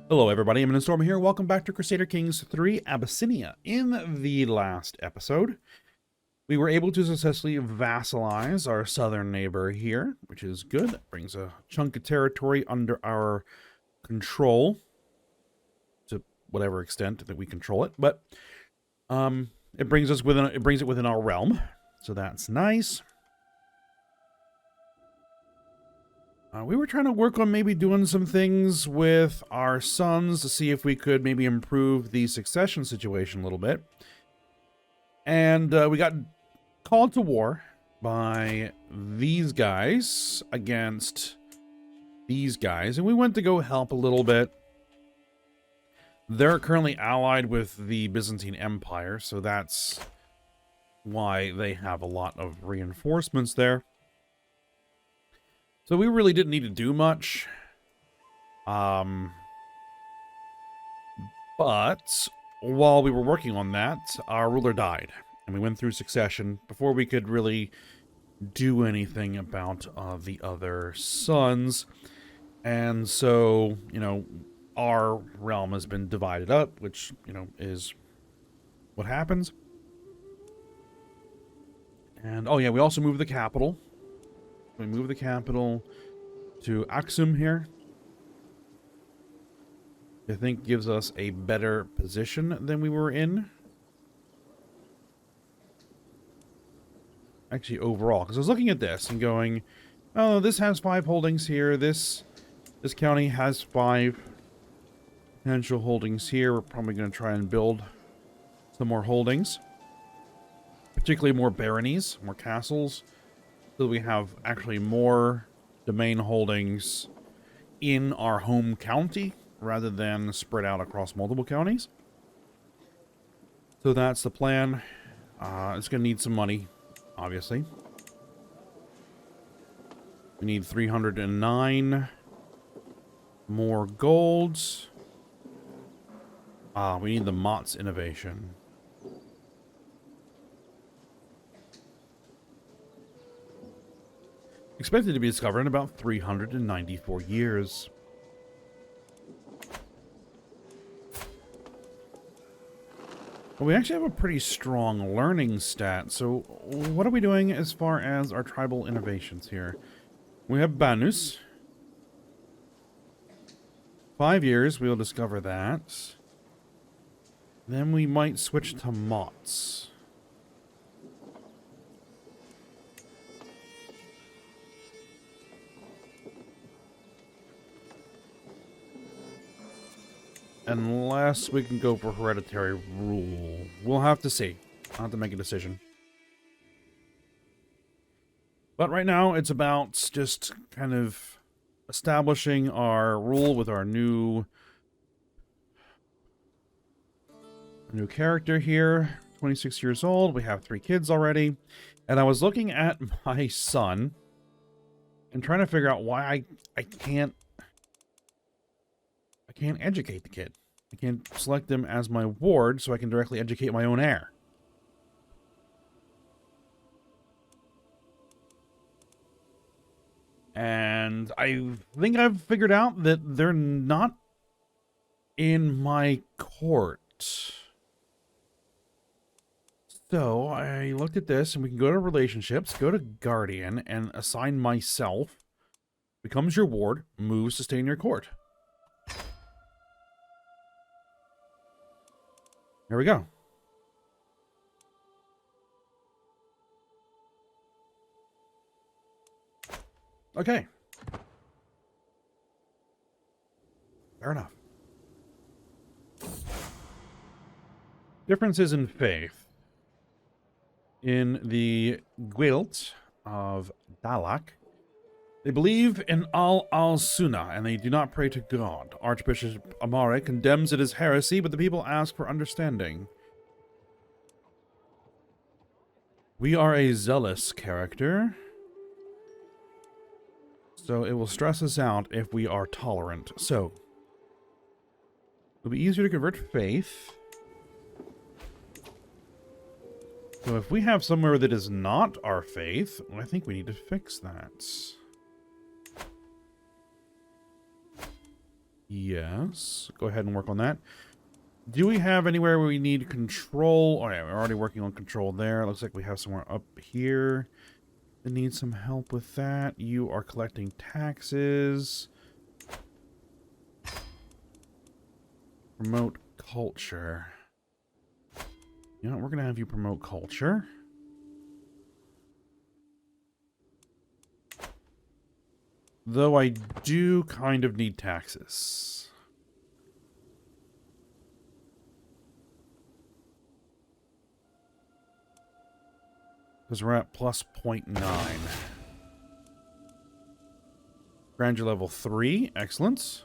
Hello everybody, I'm Storm here. Welcome back to Crusader Kings 3 Abyssinia. In the last episode, we were able to successfully vassalize our southern neighbor here, which is good. It brings a chunk of territory under our control to whatever extent that we control it, but it brings it within our realm. So that's nice. We were trying to work on maybe doing some things with our sons to see if we could maybe improve the succession situation a little bit. And we got called to war by these guys against these guys. And we went to go help a little bit. They're currently allied with the Byzantine Empire, so that's why they have a lot of reinforcements there. So we really didn't need to do much. But while we were working on that, our ruler died. And we went through succession before we could really do anything about the other sons. And so, our realm has been divided up, which, is what happens. And, oh yeah, we also moved the capital. We move the capital to Aksum here. I think gives us a better position than we were in. Actually, overall. Because I was looking at this and going, oh, this has 5 holdings here. This county has 5 potential holdings here. We're probably going to try and build some more holdings. Particularly more baronies, more castles. So we have actually more domain holdings in our home county rather than spread out across multiple counties. So that's the plan. It's going to need some money, obviously. We need 309 more golds. We need the Mott's innovation. Expected to be discovered in about 394 years. Well, we actually have a pretty strong learning stat. So what are we doing as far as our tribal innovations here? We have Banus. 5 years, we'll discover that. Then we might switch to Mott's. Unless we can go for hereditary rule. We'll have to see. I'll have to make a decision. But right now, it's about just kind of establishing our rule with our new character here. 26 years old. We have 3 kids already. And I was looking at my son and trying to figure out why I can't educate the kid. I can't select him as my ward so I can directly educate my own heir. And I think I've figured out that they're not in my court. So I looked at this and we can go to relationships, go to Guardian, and assign myself. Becomes your ward, moves to stay in your court. There we go. Okay. Fair enough. Differences in faith. In the Guild of Dalak, they believe in Al-Sunnah, and they do not pray to God. Archbishop Amare condemns it as heresy, but the people ask for understanding. We are a zealous character, so it will stress us out if we are tolerant. So, it'll be easier to convert faith. So if we have somewhere that is not our faith, well, I think we need to fix that. Yes. Go ahead and work on that. Do we have anywhere where we need control? Oh, yeah, we're already working on control there. Looks like we have somewhere up here that needs some help with that. You are collecting taxes. Promote culture. Yeah, we're going to have you promote culture. Though I do kind of need taxes. Because we're at plus 0.9. Grandeur level 3. Excellent.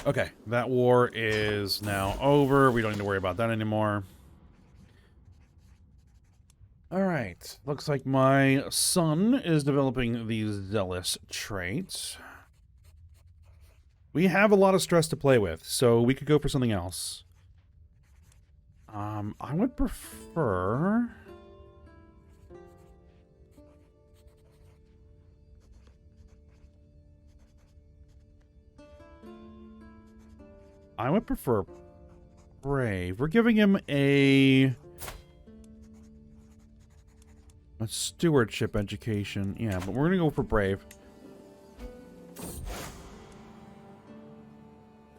Okay, that war is now over. We don't need to worry about that anymore. Alright, looks like my son is developing these zealous traits. We have a lot of stress to play with, so we could go for something else. I would prefer... Brave. We're giving him a stewardship education. Yeah, but we're going to go for Brave.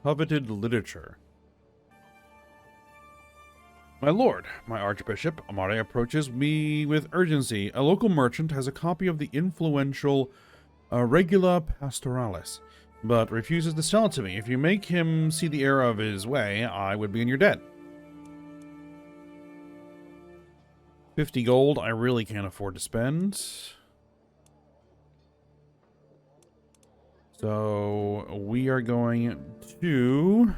Coveted literature. My lord, my archbishop, Amare approaches me with urgency. A local merchant has a copy of the influential Regula Pastoralis, but refuses to sell it to me. If you make him see the error of his way, I would be in your debt. 50 gold, I really can't afford to spend. So, we are going to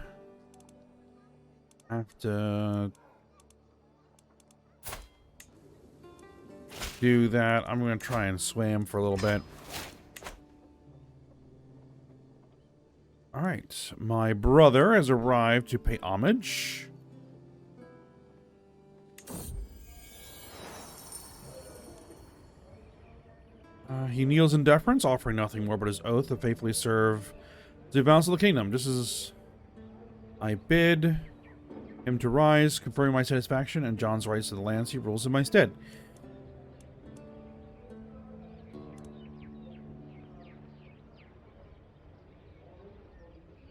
have to do that. I'm going to try and sway him for a little bit. Alright, my brother has arrived to pay homage. He kneels in deference, offering nothing more but his oath to faithfully serve the balance of the kingdom. Just as I bid him to rise, confirming my satisfaction and John's rights to the lands he rules in my stead.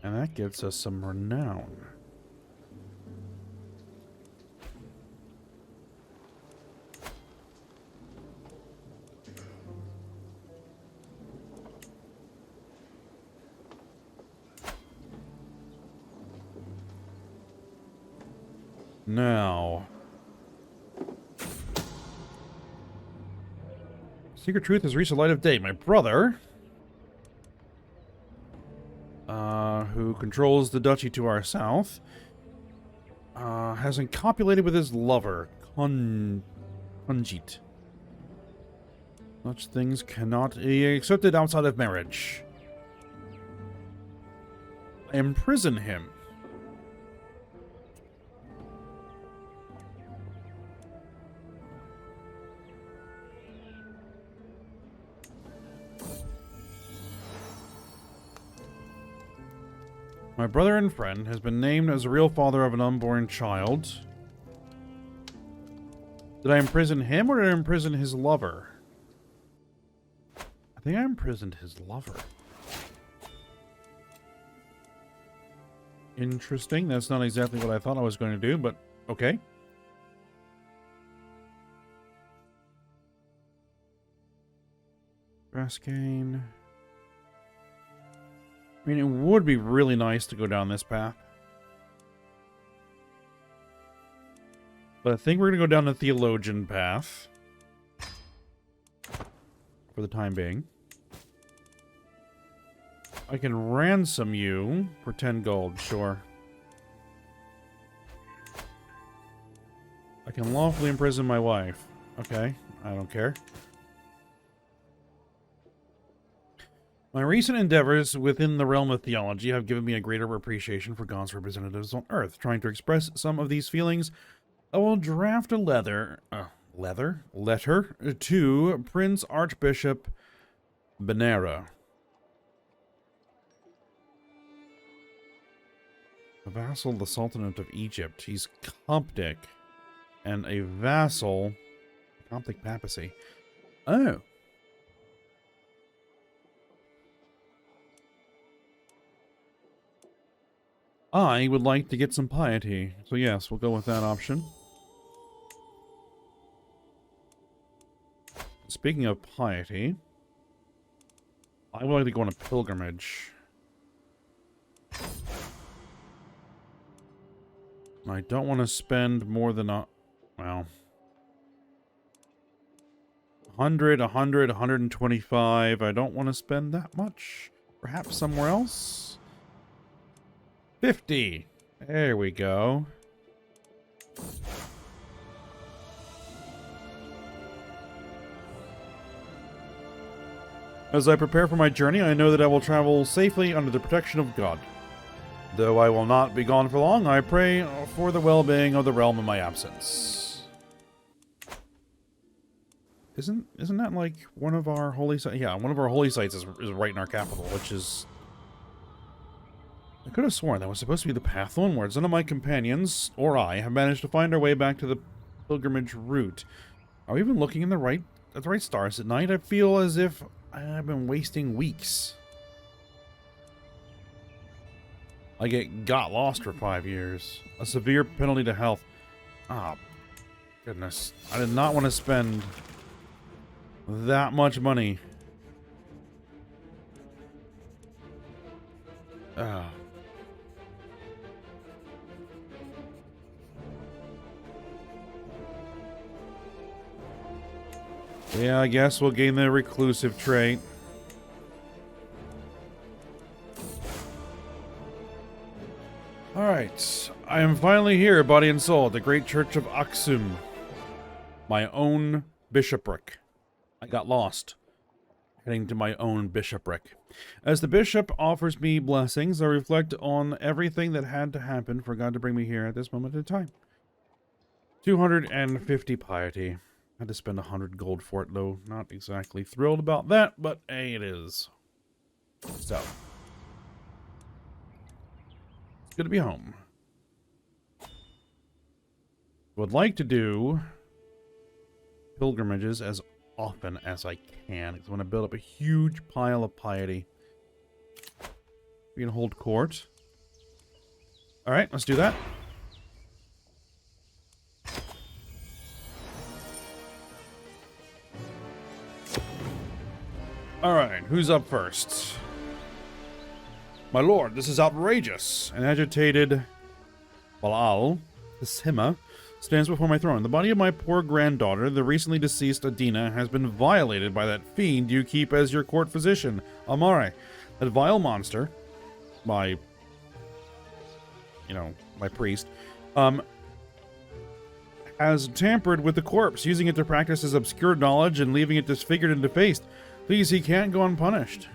And that gives us some renown. Now, secret truth has reached the light of day. My brother, who controls the duchy to our south, has copulated with his lover, Kunjit. Such things cannot be accepted outside of marriage. I imprison him. My brother and friend has been named as the real father of an unborn child. Did I imprison him or did I imprison his lover? I think I imprisoned his lover. Interesting. That's not exactly what I thought I was going to do, but okay. Rascane. I mean, it would be really nice to go down this path. But I think we're going to go down the theologian path. For the time being. I can ransom you for 10 gold, sure. I can lawfully imprison my wife. Okay, I don't care. My recent endeavors within the realm of theology have given me a greater appreciation for God's representatives on Earth. Trying to express some of these feelings, I will draft a letter to Prince Archbishop Benera. A vassal of the Sultanate of Egypt. He's Coptic. And a vassal... Coptic papacy. Oh. I would like to get some piety. So yes, we'll go with that option. Speaking of piety, I would like to go on a pilgrimage. I don't want to spend more than a... well... 100, 100, 125. I don't want to spend that much. Perhaps somewhere else? 50. There we go. As I prepare for my journey, I know that I will travel safely under the protection of God. Though I will not be gone for long, I pray for the well-being of the realm in my absence. Isn't that like one of our holy sites? Yeah, one of our holy sites is right in our capital, which is... I could have sworn that was supposed to be the path onwards. None of my companions, or I, have managed to find our way back to the pilgrimage route. Are we even looking at the right stars at night? I feel as if I've been wasting weeks. I got lost for 5 years. A severe penalty to health. Ah, goodness. I did not want to spend that much money. Ah. Yeah, I guess we'll gain the reclusive trait. Alright, I am finally here, body and soul, at the great church of Aksum. My own bishopric. I got lost, heading to my own bishopric. As the bishop offers me blessings, I reflect on everything that had to happen for God to bring me here at this moment in time. 250 piety. Had to spend 100 gold for it, though. Not exactly thrilled about that, but hey, it is. So. It's good to be home. Would like to do pilgrimages as often as I can, because I want to build up a huge pile of piety. We can hold court. Alright, let's do that. Alright, who's up first? My lord, this is outrageous. An agitated Balal, Sima, stands before my throne. The body of my poor granddaughter, the recently deceased Adina, has been violated by that fiend you keep as your court physician, Amare. That vile monster, my priest, has tampered with the corpse, using it to practice his obscure knowledge and leaving it disfigured and defaced. Please, he can't go unpunished.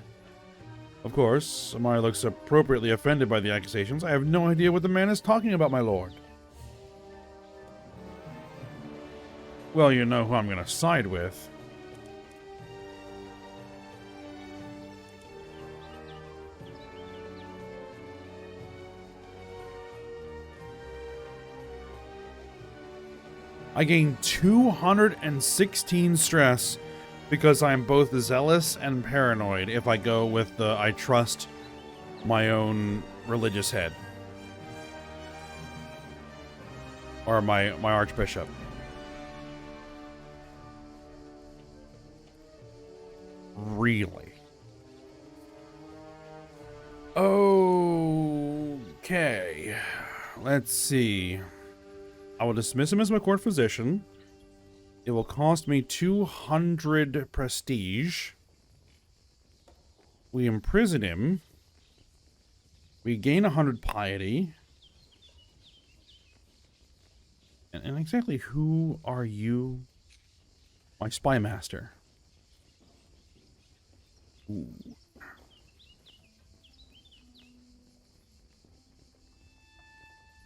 Of course, Amare looks appropriately offended by the accusations. I have no idea what the man is talking about, my lord. Well, you know who I'm going to side with. I gain 216 stress because I'm both zealous and paranoid if I go with the I trust my own religious head. Or my archbishop. Really? Okay. Let's see. I will dismiss him as my court physician. It will cost me 200 prestige. We imprison him. We gain 100 piety. And exactly who are you? My spy master. Ooh.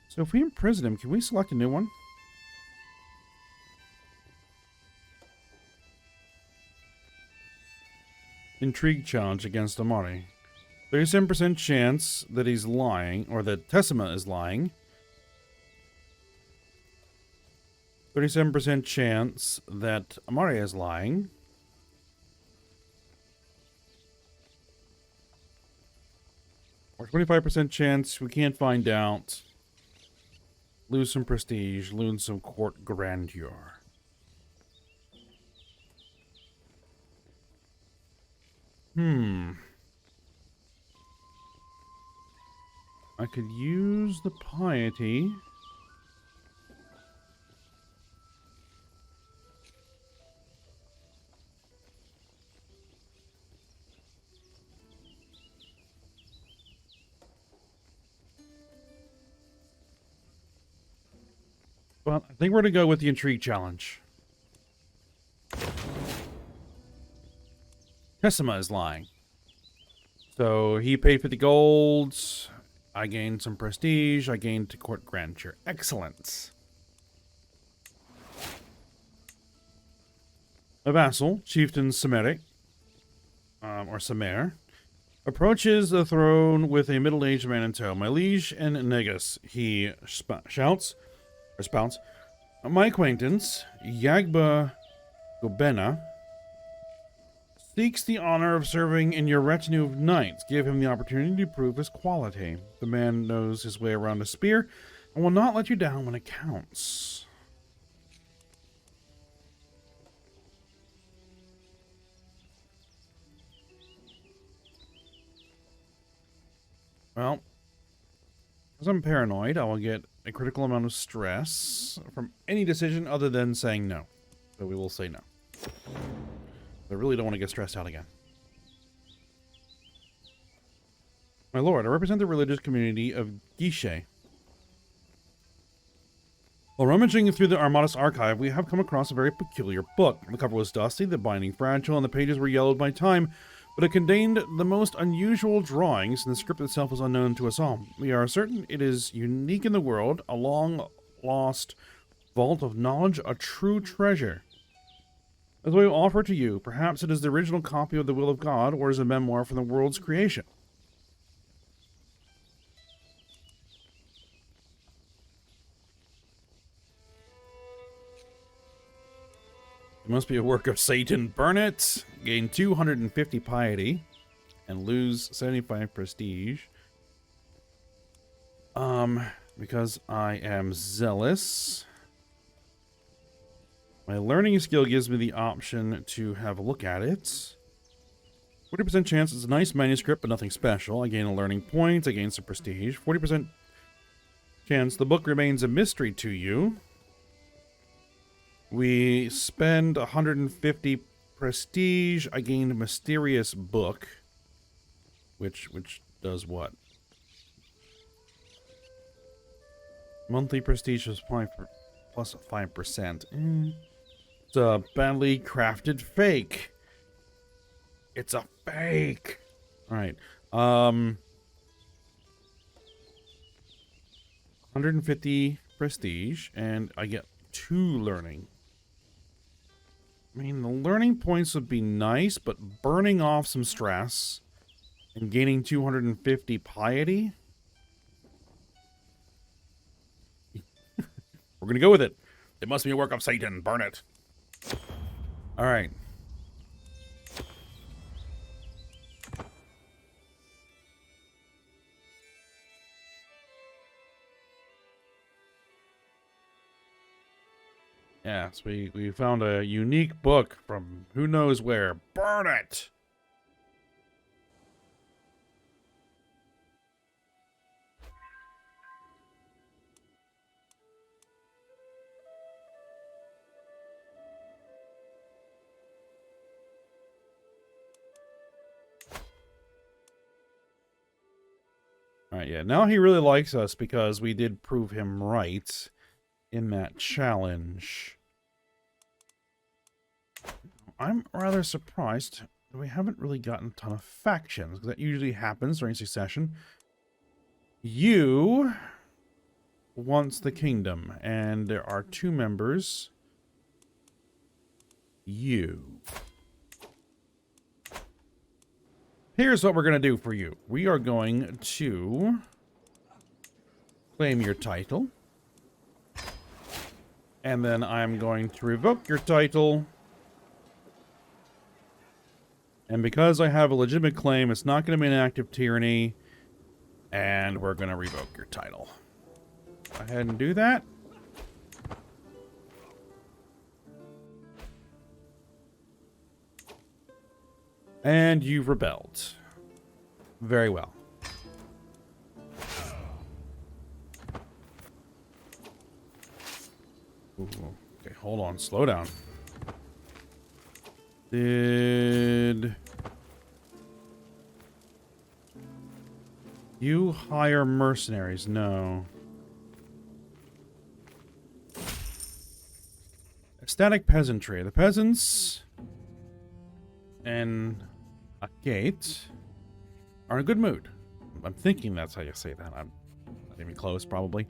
So if we imprison him, can we select a new one? Intrigue challenge against Amari. 37% chance that he's lying, or that Tessima is lying. 37% chance that Amari is lying. Or 25% chance we can't find out. Lose some prestige, lose some court grandeur. I could use the piety. But I think we're going to go with the intrigue challenge. Tessima is lying. So he paid 50 golds. I gained some prestige. I gained court grandeur. Excellent. A vassal, Chieftain Sameric, or Samer, approaches the throne with a middle-aged man in tow. My liege and negus, he shouts, or spouts. My acquaintance, Yagba Gobena, seeks the honor of serving in your retinue of knights. Give him the opportunity to prove his quality. The man knows his way around a spear and will not let you down when it counts. Well, as I'm paranoid, I will get a critical amount of stress from any decision other than saying no. So we will say no. I really don't want to get stressed out again. My lord, I represent the religious community of Guichet. While rummaging through the Armadas archive, we have come across a very peculiar book. The cover was dusty, the binding fragile, and the pages were yellowed by time, but it contained the most unusual drawings, and the script itself was unknown to us all. We are certain it is unique in the world, a long-lost vault of knowledge, a true treasure. As we offer to you, perhaps it is the original copy of the Will of God, or is a memoir from the world's creation. It must be a work of Satan. Burn it! Gain 250 piety. And lose 75 prestige. Because I am zealous. My learning skill gives me the option to have a look at it. 40% chance it's a nice manuscript, but nothing special. I gain a learning point. I gain some prestige. 40% chance the book remains a mystery to you. We spend 150 prestige. I gained mysterious book. Which does what? Monthly prestige is plus 5%. It's a badly crafted fake. It's a fake. All right. 150 prestige, and I get 2 learning. I mean, the learning points would be nice, but burning off some stress and gaining 250 piety? We're going to go with it. It must be a work of Satan. Burn it. All right. Yes, we found a unique book from who knows where. Burn it! Alright, yeah, now he really likes us because we did prove him right. in that challenge. I'm rather surprised that we haven't really gotten a ton of factions, because that usually happens during succession. You wants the kingdom, and there are 2 members. You. Here's what we're going to do for you. We are going to claim your title. And then I'm going to revoke your title. And because I have a legitimate claim, it's not going to be an active tyranny. And we're going to revoke your title. Go ahead and do that. And you've rebelled. Very well. Ooh, okay, hold on. Slow down. Did you hire mercenaries? No. Ecstatic peasantry. The peasants and a gate are in a good mood. I'm thinking that's how you say that. I'm not even close, probably.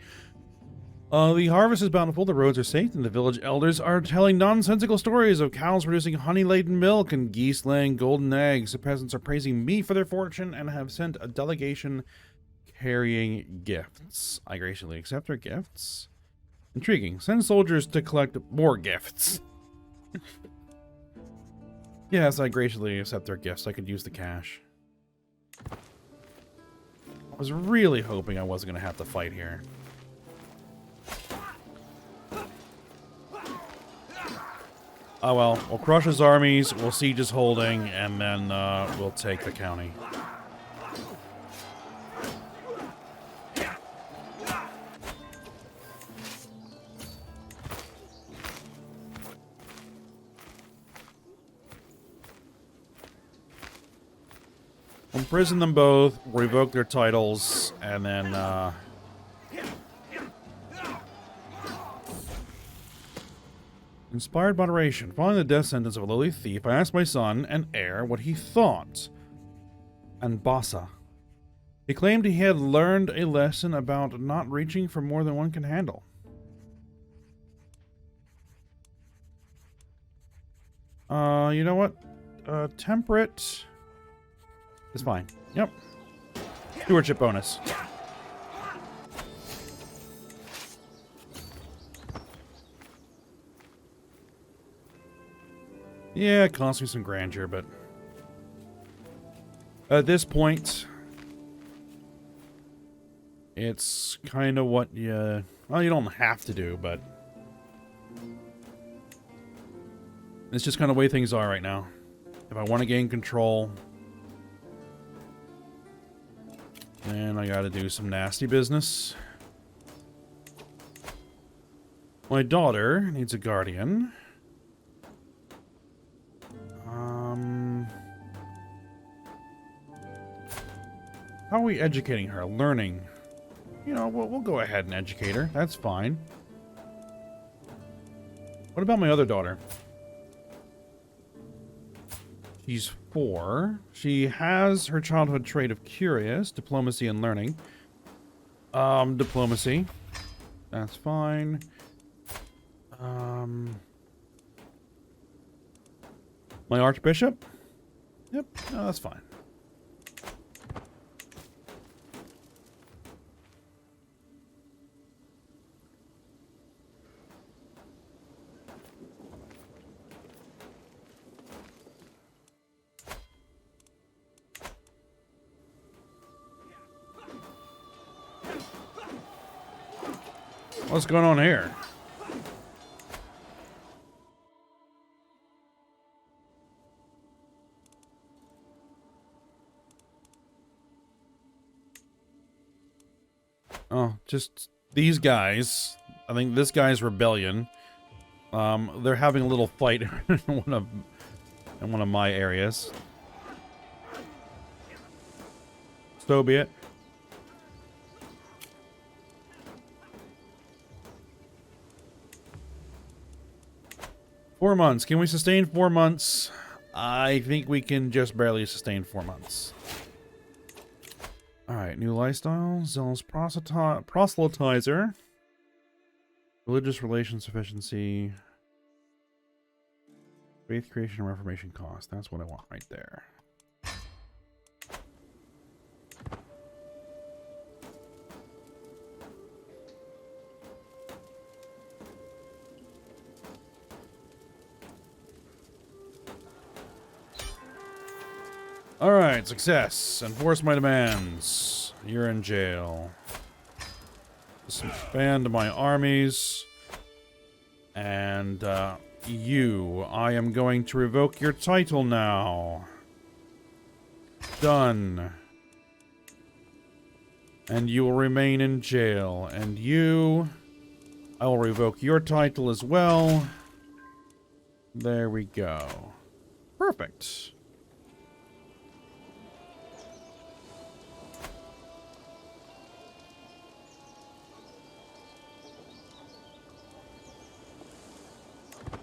The harvest is bountiful, the roads are safe, and the village elders are telling nonsensical stories of cows producing honey-laden milk and geese laying golden eggs. The peasants are praising me for their fortune and have sent a delegation carrying gifts. I graciously accept their gifts. Intriguing. Send soldiers to collect more gifts. Yes, I graciously accept their gifts. I could use the cash. I was really hoping I wasn't going to have to fight here. Oh well, we'll crush his armies, we'll siege his holding, and then we'll take the county. Imprison them both, revoke their titles, and then inspired moderation. Following the death sentence of a lowly thief, I asked my son and heir what he thought. And Bassa. He claimed he had learned a lesson about not reaching for more than one can handle. You know what? Temperate is fine. Yep. Stewardship bonus. Yeah, it costs me some grandeur, but at this point, it's kind of what you... Well, you don't have to do, but it's just kind of the way things are right now. If I want to gain control, then I gotta do some nasty business. My daughter needs a guardian. How are we educating her? Learning. You know, we'll go ahead and educate her. That's fine. What about my other daughter? She's 4. She has her childhood trait of curious, diplomacy, and learning. Diplomacy. That's fine. My archbishop? Yep, no, that's fine. What's going on here? Oh, just these guys. I think this guy's rebellion. They're having a little fight in one of my areas. So be it. 4 months. Can we sustain 4 months? I think we can just barely sustain 4 months. Alright, new lifestyle. Zealous proselytizer. Religious relations sufficiency. Faith creation and reformation cost. That's what I want right there. Alright, success. Enforce my demands. You're in jail. Disband my armies. And, you. I am going to revoke your title now. Done. And you will remain in jail. And you... I will revoke your title as well. There we go. Perfect.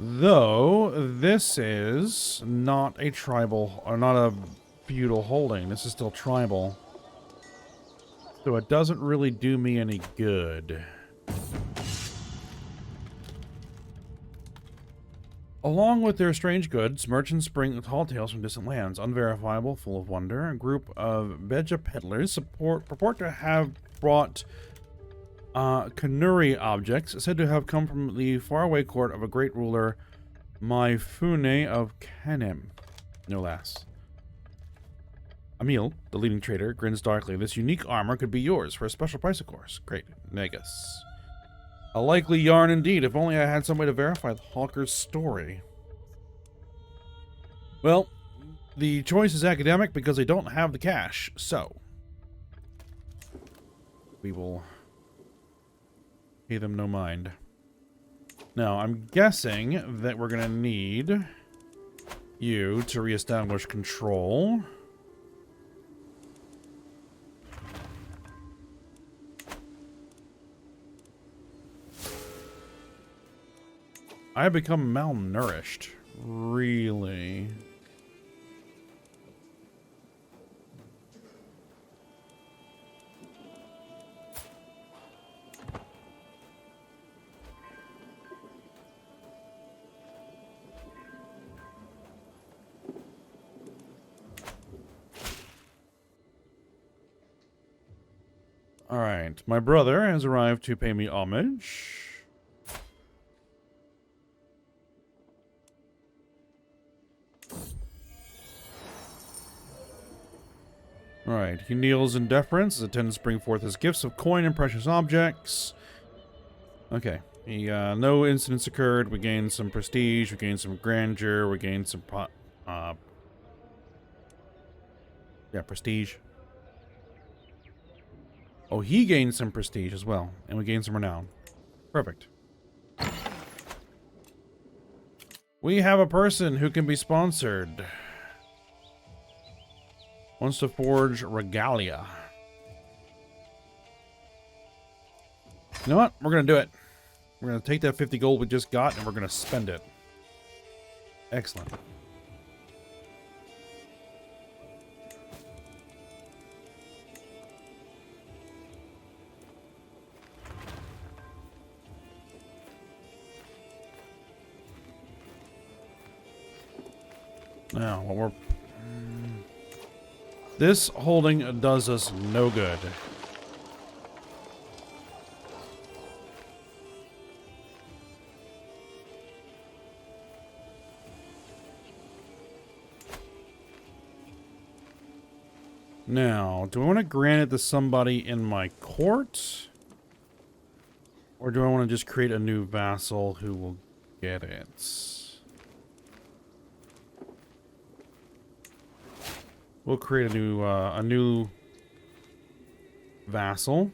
Though, this is not a tribal, or not a feudal holding. This is still tribal. So it doesn't really do me any good. Along with their strange goods, merchants bring tall tales from distant lands, unverifiable, full of wonder. A group of Beja peddlers purport to have brought Kanuri objects, said to have come from the faraway court of a great ruler, Maifune of Kanem, no less. Emil, the leading trader, grins darkly. This unique armor could be yours for a special price, of course. Great. Negus. A likely yarn indeed, if only I had some way to verify the hawker's story. Well, the choice is academic because they don't have the cash, so we will pay them no mind. Now, I'm guessing that we're going to need you to reestablish control. I have become malnourished. Really? Alright, my brother has arrived to pay me homage. Alright, he kneels in deference as attendants bring forth his gifts of coin and precious objects. Okay, no incidents occurred. We gained some prestige, we gained some grandeur, we gained some prestige. Oh, he gained some prestige as well, and we gained some renown. Perfect. We have a person who can be sponsored. Wants to forge regalia. You know what? We're going to do it. We're going to take that 50 gold we just got, and we're going to spend it. Excellent. Now, what we're... This holding does us no good. Now, do I want to grant it to somebody in my court? Or do I want to just create a new vassal who will get it? We'll create a new vassal.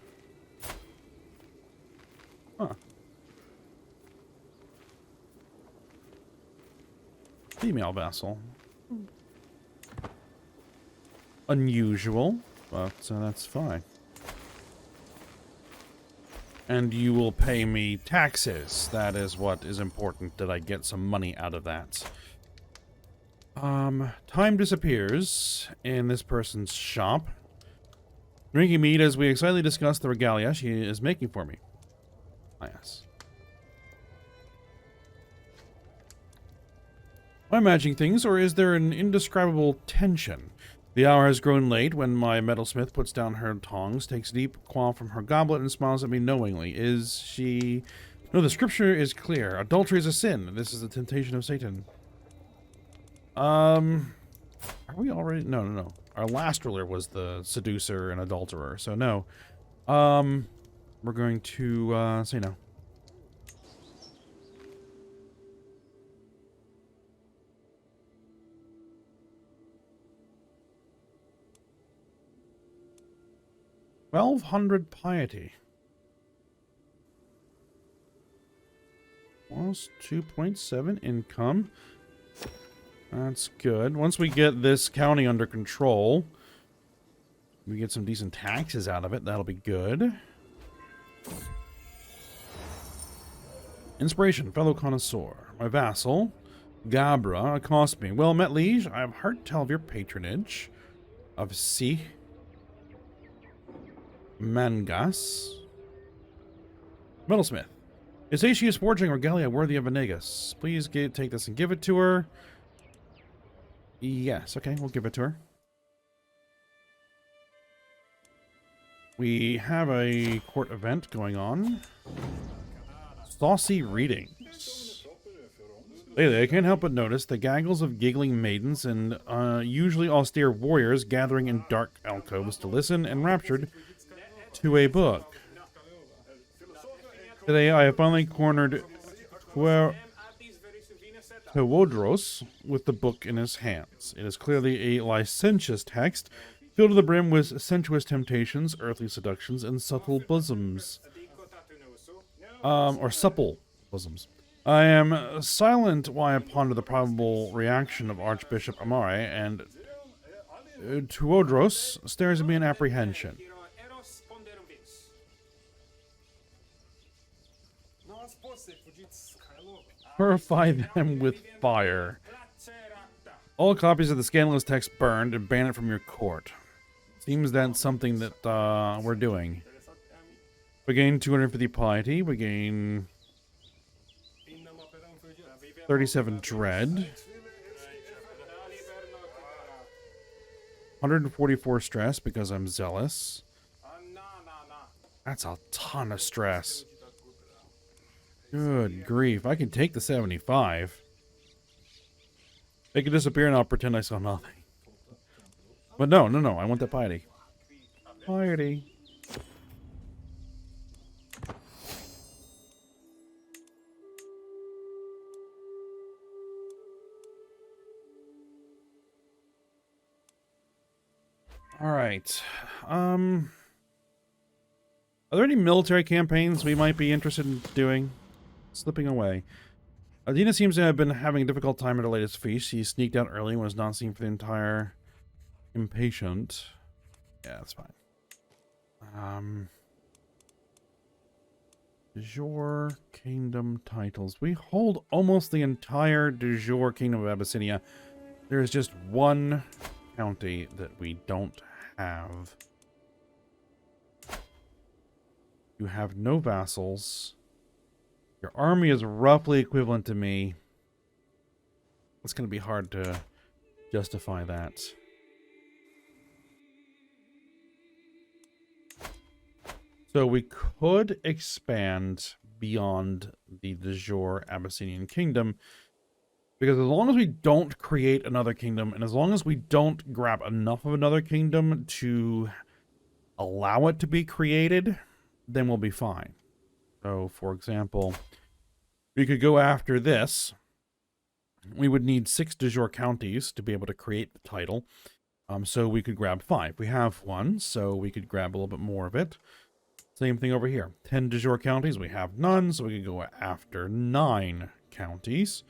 Huh. Female vassal. Unusual, but that's fine. And you will pay me taxes. That is what is important, that I get some money out of that. Time disappears in this person's shop. Drinking mead as we excitedly discuss the regalia she is making for me. Ah, yes. Am I imagining things, or is there an indescribable tension? The hour has grown late when my metalsmith puts down her tongs, takes a deep quaff from her goblet, and smiles at me knowingly. Is she... No, the scripture is clear. Adultery is a sin. This is the temptation of Satan. Are we already... No. Our last ruler was the seducer and adulterer, so no. We're going to, say no. $1,200 piety. Plus 2.7 income. That's good. Once we get this county under control, we get some decent taxes out of it. That'll be good. Inspiration, fellow connoisseur. My vassal, Gabra, accosts me. Well met, liege. I have heard tell of your patronage of Si Mangas. Metalsmith. It says she is forging regalia worthy of a negus. Please take this and give it to her. Yes, okay, we'll give it to her. We have a court event going on. Saucy readings. Lately, I can't help but notice the gaggles of giggling maidens and usually austere warriors gathering in dark alcoves to listen, enraptured, to a book. Today, I have finally cornered Teodros with the book in his hands. It is clearly a licentious text, filled to the brim with sensuous temptations, earthly seductions, and subtle bosoms. Or supple bosoms. I am silent while I ponder the probable reaction of Archbishop Amare, and Teodros stares at me in apprehension. Purify them with fire. All copies of the scandalous text burned and ban it from your court. Seems that's something that we're doing. We gain 250 piety. We gain 37 dread. 144 stress because I'm zealous. That's a ton of stress. Good grief. I can take the 75. They can disappear and I'll pretend I saw nothing. But no. I want that piety. Piety. Alright. Are there any military campaigns we might be interested in doing? Slipping away. Adina seems to have been having a difficult time at her latest feast. She sneaked out early and was not seen for the entire... Impatient. Yeah, that's fine. De jure kingdom titles. We hold almost the entire de jure kingdom of Abyssinia. There is just one county that we don't have. You have no vassals. Your army is roughly equivalent to me. It's going to be hard to justify that. So we could expand beyond the de jure Abyssinian kingdom, because as long as we don't create another kingdom, and as long as we don't grab enough of another kingdom to allow it to be created, then we'll be fine. So, for example, we could go after this. We would need 6 de jure counties to be able to create the title. So we could grab 5. We have 1, so we could grab a little bit more of it. Same thing over here. 10 de jure counties. We have none, so we could go after 9 counties.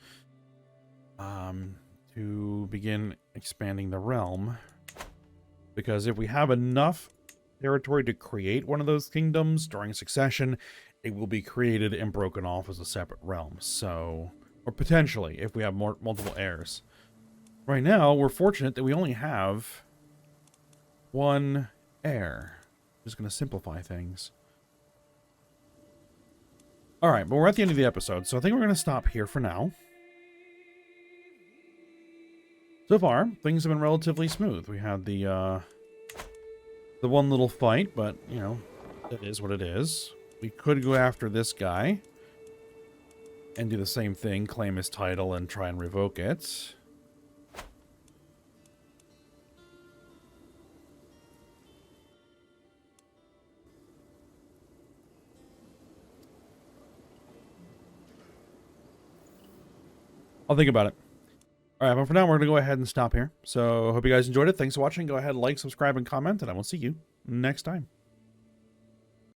To begin expanding the realm. Because if we have enough territory to create one of those kingdoms during succession, it will be created and broken off as a separate realm. So, or potentially, if we have multiple heirs. Right now, we're fortunate that we only have one heir. Just going to simplify things. Alright, but we're at the end of the episode, so I think we're going to stop here for now. So far, things have been relatively smooth. We had the one little fight, but, you know, it is what it is. We could go after this guy and do the same thing, claim his title and try and revoke it. I'll think about it. All right, but for now, we're going to go ahead and stop here. So, hope you guys enjoyed it. Thanks for watching. Go ahead, like, subscribe, and comment, and I will see you next time.